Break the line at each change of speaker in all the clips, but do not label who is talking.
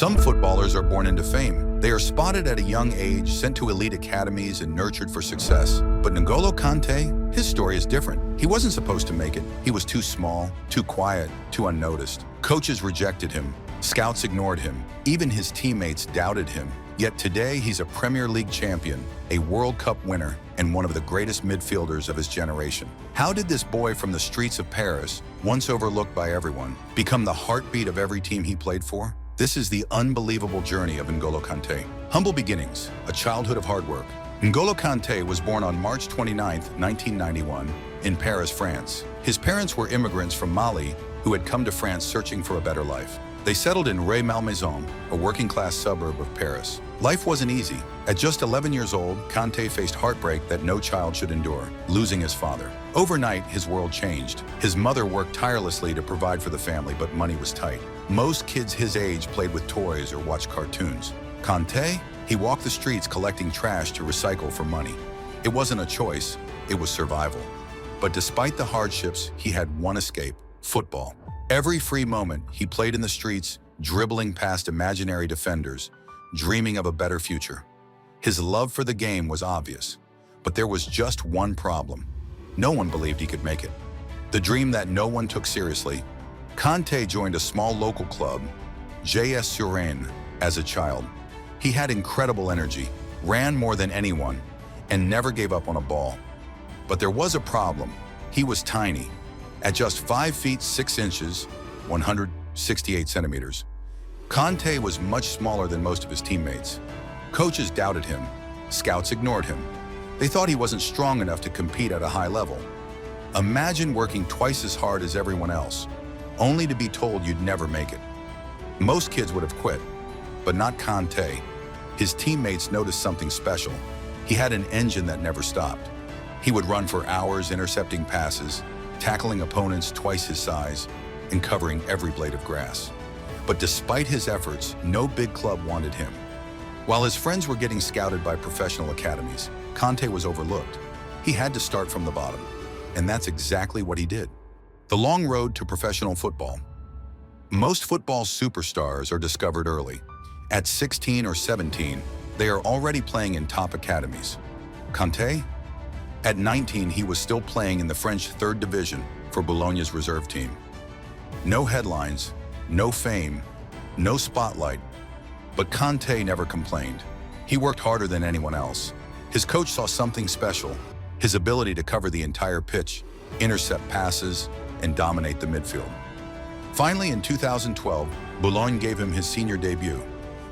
Some footballers are born into fame. They are spotted at a young age, sent to elite academies, and nurtured for success. But N'Golo Kanté, his story is different. He wasn't supposed to make it. He was too small, too quiet, too unnoticed. Coaches rejected him. Scouts ignored him. Even his teammates doubted him. Yet today, he's a Premier League champion, a World Cup winner, and one of the greatest midfielders of his generation. How did this boy from the streets of Paris, once overlooked by everyone, become the heartbeat of every team he played for? This is the unbelievable journey of N'Golo Kanté. Humble beginnings, a childhood of hard work. N'Golo Kanté was born on March 29, 1991, in Paris, France. His parents were immigrants from Mali who had come to France searching for a better life. They settled in Rueil-Malmaison, a working-class suburb of Paris. Life wasn't easy. At just 11 years old, Kanté faced heartbreak that no child should endure, losing his father. Overnight, his world changed. His mother worked tirelessly to provide for the family, but money was tight. Most kids his age played with toys or watched cartoons. Kanté, he walked the streets collecting trash to recycle for money. It wasn't a choice, it was survival. But despite the hardships, he had one escape: football. Every free moment, he played in the streets, dribbling past imaginary defenders, dreaming of a better future. His love for the game was obvious, but there was just one problem. No one believed he could make it. The dream that no one took seriously. Kanté joined a small local club, JS Suresnes, as a child. He had incredible energy, ran more than anyone, and never gave up on a ball. But there was a problem. He was tiny. At just 5 feet 6 inches, 168 centimeters, Kanté was much smaller than most of his teammates. Coaches doubted him. Scouts ignored him. They thought he wasn't strong enough to compete at a high level. Imagine working twice as hard as everyone else, only to be told you'd never make it. Most kids would have quit, but not Kanté. His teammates noticed something special. He had an engine that never stopped. He would run for hours intercepting passes, tackling opponents twice his size, and covering every blade of grass. But despite his efforts, no big club wanted him. While his friends were getting scouted by professional academies, Kanté was overlooked. He had to start from the bottom, and that's exactly what he did. The long road to professional football. Most football superstars are discovered early. At 16 or 17, they are already playing in top academies. Kanté? At 19, he was still playing in the French 3rd Division for Boulogne's reserve team. No headlines, no fame, no spotlight. But Kanté never complained. He worked harder than anyone else. His coach saw something special: his ability to cover the entire pitch, intercept passes, and dominate the midfield. Finally, in 2012, Boulogne gave him his senior debut,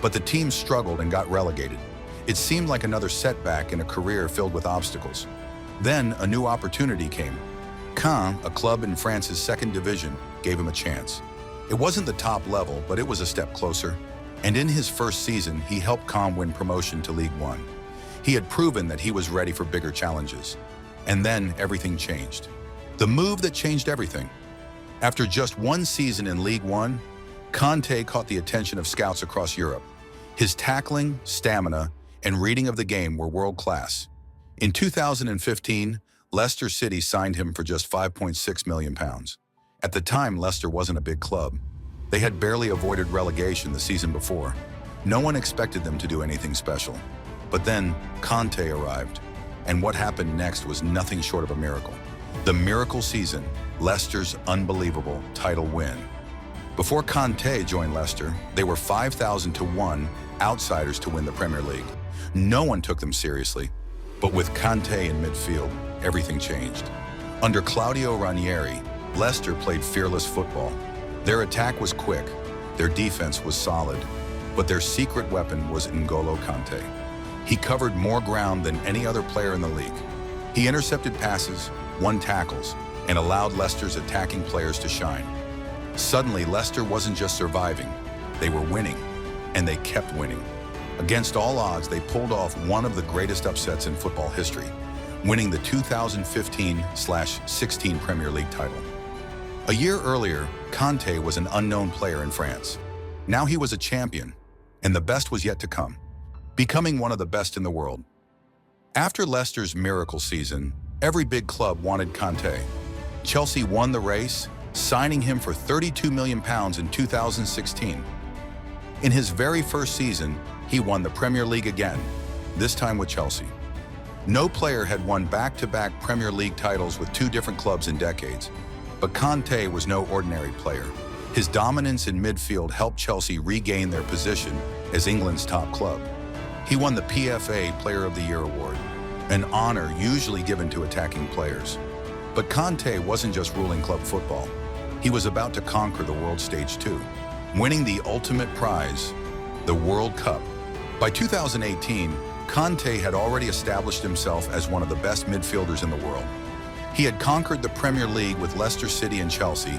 but the team struggled and got relegated. It seemed like another setback in a career filled with obstacles. Then a new opportunity came. Caen, a club in France's 2nd division, gave him a chance. It wasn't the top level, but it was a step closer. And in his first season, he helped Caen win promotion to Ligue 1. He had proven that he was ready for bigger challenges. And then everything changed. The move that changed everything. After just one season in Ligue 1, Kanté caught the attention of scouts across Europe. His tackling, stamina, and reading of the game were world-class. In 2015, Leicester City signed him for just £5.6 million. At the time, Leicester wasn't a big club. They had barely avoided relegation the season before. No one expected them to do anything special. But then, Kanté arrived, and what happened next was nothing short of a miracle. The miracle season, Leicester's unbelievable title win. Before Kanté joined Leicester, they were 5,000 to 1 outsiders to win the Premier League. No one took them seriously. But with Kanté in midfield, everything changed. Under Claudio Ranieri, Leicester played fearless football. Their attack was quick, their defense was solid, but their secret weapon was N'Golo Kanté. He covered more ground than any other player in the league. He intercepted passes, won tackles, and allowed Leicester's attacking players to shine. Suddenly, Leicester wasn't just surviving, they were winning, and they kept winning. Against all odds, they pulled off one of the greatest upsets in football history, winning the 2015/16 Premier League title. A year earlier, Kanté was an unknown player in France. Now he was a champion, and the best was yet to come, becoming one of the best in the world. After Leicester's miracle season, every big club wanted Kanté. Chelsea won the race, signing him for £32 million in 2016. In his very first season, he won the Premier League again, this time with Chelsea. No player had won back-to-back Premier League titles with two different clubs in decades, but Kanté was no ordinary player. His dominance in midfield helped Chelsea regain their position as England's top club. He won the PFA Player of the Year award, an honor usually given to attacking players. But Kanté wasn't just ruling club football. He was about to conquer the world stage too, winning the ultimate prize, the World Cup. By 2018, Kanté had already established himself as one of the best midfielders in the world. He had conquered the Premier League with Leicester City and Chelsea,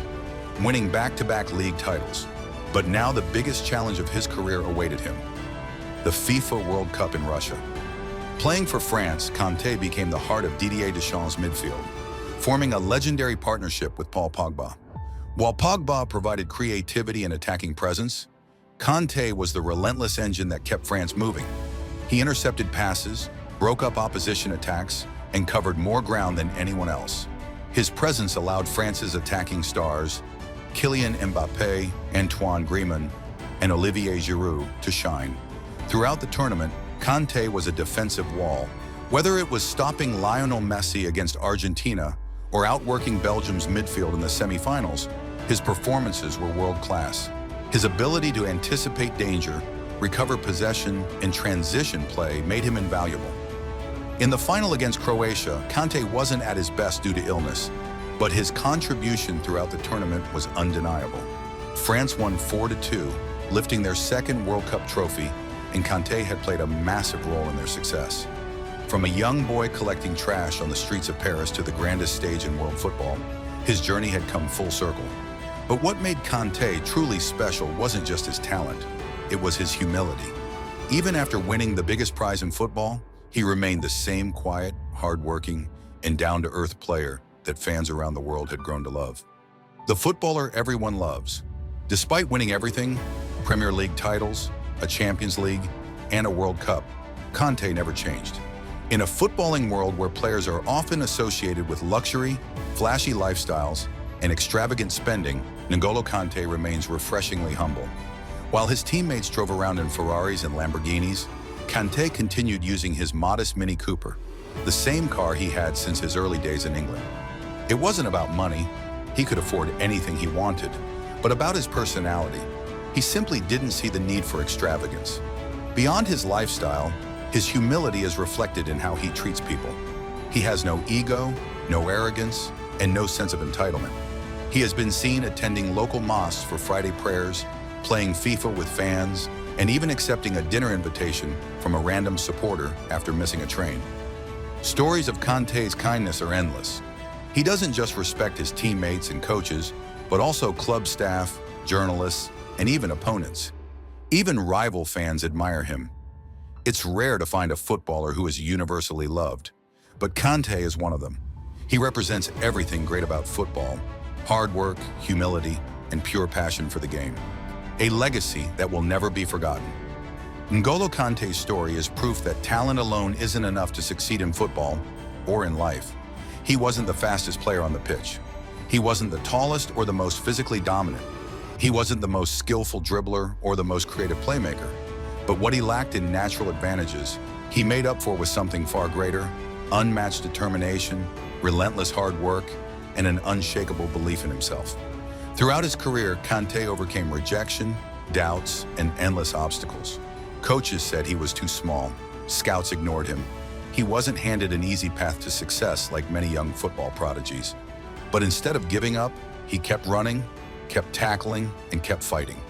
winning back-to-back league titles. But now the biggest challenge of his career awaited him, the FIFA World Cup in Russia. Playing for France, Kanté became the heart of Didier Deschamps' midfield, forming a legendary partnership with Paul Pogba. While Pogba provided creativity and attacking presence, Kanté was the relentless engine that kept France moving. He intercepted passes, broke up opposition attacks, and covered more ground than anyone else. His presence allowed France's attacking stars, Kylian Mbappé, Antoine Griezmann, and Olivier Giroud, to shine. Throughout the tournament, Kanté was a defensive wall. Whether it was stopping Lionel Messi against Argentina or outworking Belgium's midfield in the semi-finals, his performances were world-class. His ability to anticipate danger, recover possession, and transition play made him invaluable. In the final against Croatia, Kanté wasn't at his best due to illness, but his contribution throughout the tournament was undeniable. France won 4-2, lifting their second World Cup trophy, and Kanté had played a massive role in their success. From a young boy collecting trash on the streets of Paris to the grandest stage in world football, his journey had come full circle. But what made Kanté truly special wasn't just his talent, it was his humility. Even after winning the biggest prize in football, he remained the same quiet, hardworking, and down-to-earth player that fans around the world had grown to love. The footballer everyone loves. Despite winning everything, Premier League titles, a Champions League, and a World Cup, Kanté never changed. In a footballing world where players are often associated with luxury, flashy lifestyles, and extravagant spending, N'Golo Kanté remains refreshingly humble. While his teammates drove around in Ferraris and Lamborghinis, Kanté continued using his modest Mini Cooper, the same car he had since his early days in England. It wasn't about money, he could afford anything he wanted, but about his personality. He simply didn't see the need for extravagance. Beyond his lifestyle, his humility is reflected in how he treats people. He has no ego, no arrogance, and no sense of entitlement. He has been seen attending local mosques for Friday prayers, playing FIFA with fans, and even accepting a dinner invitation from a random supporter after missing a train. Stories of Kanté's kindness are endless. He doesn't just respect his teammates and coaches, but also club staff, journalists, and even opponents. Even rival fans admire him. It's rare to find a footballer who is universally loved, but Kanté is one of them. He represents everything great about football: hard work, humility, and pure passion for the game. A legacy that will never be forgotten. N'Golo Kanté's story is proof that talent alone isn't enough to succeed in football or in life. He wasn't the fastest player on the pitch. He wasn't the tallest or the most physically dominant. He wasn't the most skillful dribbler or the most creative playmaker. But what he lacked in natural advantages, he made up for with something far greater: unmatched determination, relentless hard work, and an unshakable belief in himself. Throughout his career, Kanté overcame rejection, doubts, and endless obstacles. Coaches said he was too small. Scouts ignored him. He wasn't handed an easy path to success like many young football prodigies. But instead of giving up, he kept running, kept tackling, and kept fighting.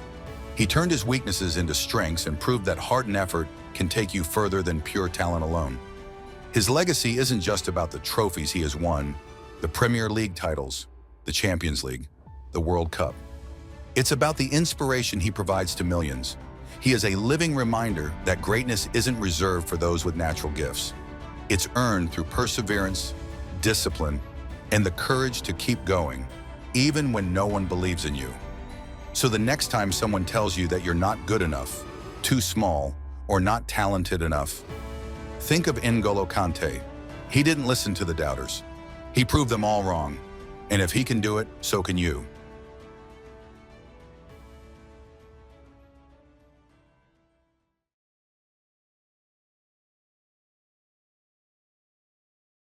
He turned his weaknesses into strengths and proved that heart and effort can take you further than pure talent alone. His legacy isn't just about the trophies he has won, the Premier League titles, the Champions League, the World Cup. It's about the inspiration he provides to millions. He is a living reminder that greatness isn't reserved for those with natural gifts. It's earned through perseverance, discipline, and the courage to keep going, even when no one believes in you. So the next time someone tells you that you're not good enough, too small, or not talented enough, think of N'Golo Kanté. He didn't listen to the doubters. He proved them all wrong. And if he can do it, so can you.